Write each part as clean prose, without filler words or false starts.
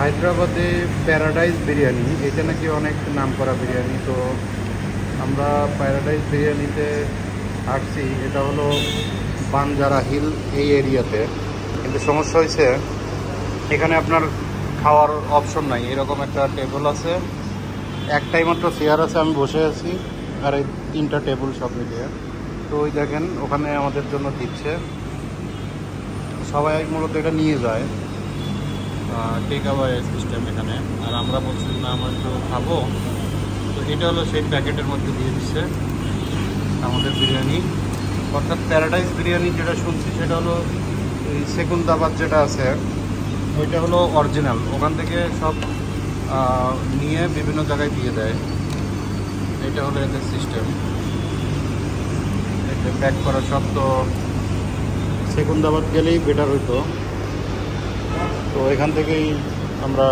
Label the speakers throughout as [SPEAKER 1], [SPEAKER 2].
[SPEAKER 1] হায়দ্রাবাদে প্যারাডাইস বিরিয়ানি, এটা নাকি অনেক নাম করা বিরিয়ানি। তো আমরা প্যারাডাইস বিরিয়ানিতে আসছি। এটা হলো বানজারা হিল এই এরিয়াতে, কিন্তু সমস্যা হয়েছে এখানে আপনার খাওয়ার অপশন নাই। এরকম একটা টেবিল আছে, একটাই মাত্র চেয়ার আছে, আমি বসে আছি, আর এই 3টা টেবিল সব মিলিয়ে। তো ওই দেখেন ওখানে আমাদের জন্য দিচ্ছে, সবাই মূলত এটা নিয়ে যায়, টেক অ্যাওয়ে সিস্টেম এখানে। আর আমরা বলছি না আমরা একটু খাবো, তো এটা হলো সেই প্যাকেটের মধ্যে দিয়ে দিচ্ছে আমাদের বিরিয়ানি। অর্থাৎ প্যারাডাইস বিরিয়ানি যেটা শুনছি সেটা হলো এই সেকুন্দাবাদ যেটা আছে ওইটা হলো অরিজিনাল, ওখান থেকে সব নিয়ে বিভিন্ন জায়গায় দিয়ে দেয়। এটা হলো এদের সিস্টেম, এটা প্যাক করা সব। তো সেকুন্দাবাদ গেলেই বেটার হইতো। তো এখান থেকেই আমরা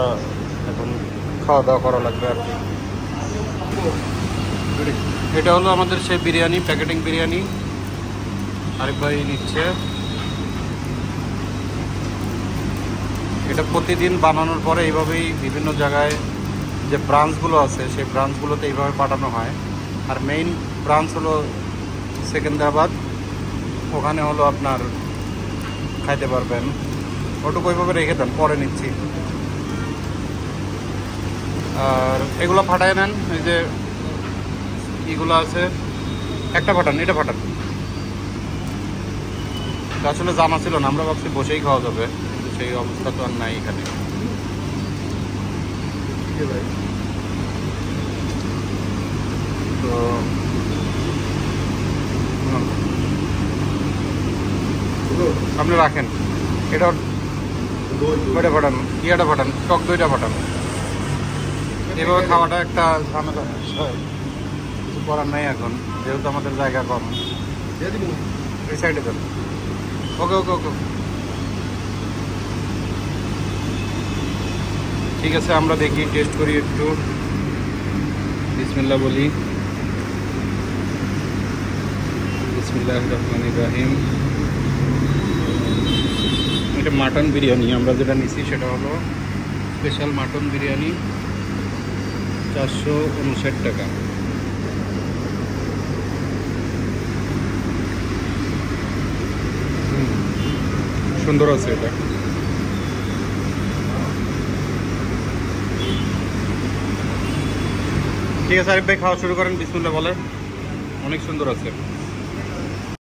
[SPEAKER 1] এখন খাওয়া দাওয়া করা লাগবে আর কি। এটা হলো আমাদের সেই বিরিয়ানি, প্যাকেটিং বিরিয়ানি। আরিফ ভাই নিচ্ছে। এটা প্রতিদিন বানানোর পরে এইভাবেই বিভিন্ন জায়গায় যে ব্রাঞ্চগুলো আছে সেই ব্রাঞ্চগুলোতে এইভাবে পাঠানো হয়। আর মেইন ব্রাঞ্চ হলো সেকেন্দ্রাবাদ, ওখানে হলো আপনার খাইতে পারবেন। ওটুকু ওইভাবে রেখে দেন, পরে নিচ্ছি। আর এগুলো ফাটায় নেন, এই যে এগুলো আছে, একটা ফাটান, এটা ফাটান। আসলে জানা ছিল না, আমরা ভাবছি বসেই খাওয়া যাবে, কিন্তু সেই অবস্থা তো আর নাই এখানে। তো আপনি রাখেন, এটা ওইটা ফাটান, ইয়াটা ফাটান, টক দইটা ফাটান। এভাবে খাওয়াটা একটা ঝামেলা, কিছু করার নাই এখন, যেহেতু আমাদের জায়গা কম। এই সাইডে দেন। ওকে ওকে ওকে, ঠিক আছে। আমরা দেখি, টেস্ট করি একটু। বিসমিল্লাহ বলি। বিসমিল্লাহির রহমানির রহিম। এটা মাটন বিরিয়ানি, আমরা যেটা নিছি সেটা হলো স্পেশাল মাটন বিরিয়ানি, 459 টাকা। সুন্দর আছে এটা। ঠিক আছে আরিফ ভাই, খাওয়া শুরু করেন। বিসমিল্লাহ বলে, অনেক সুন্দর আছে।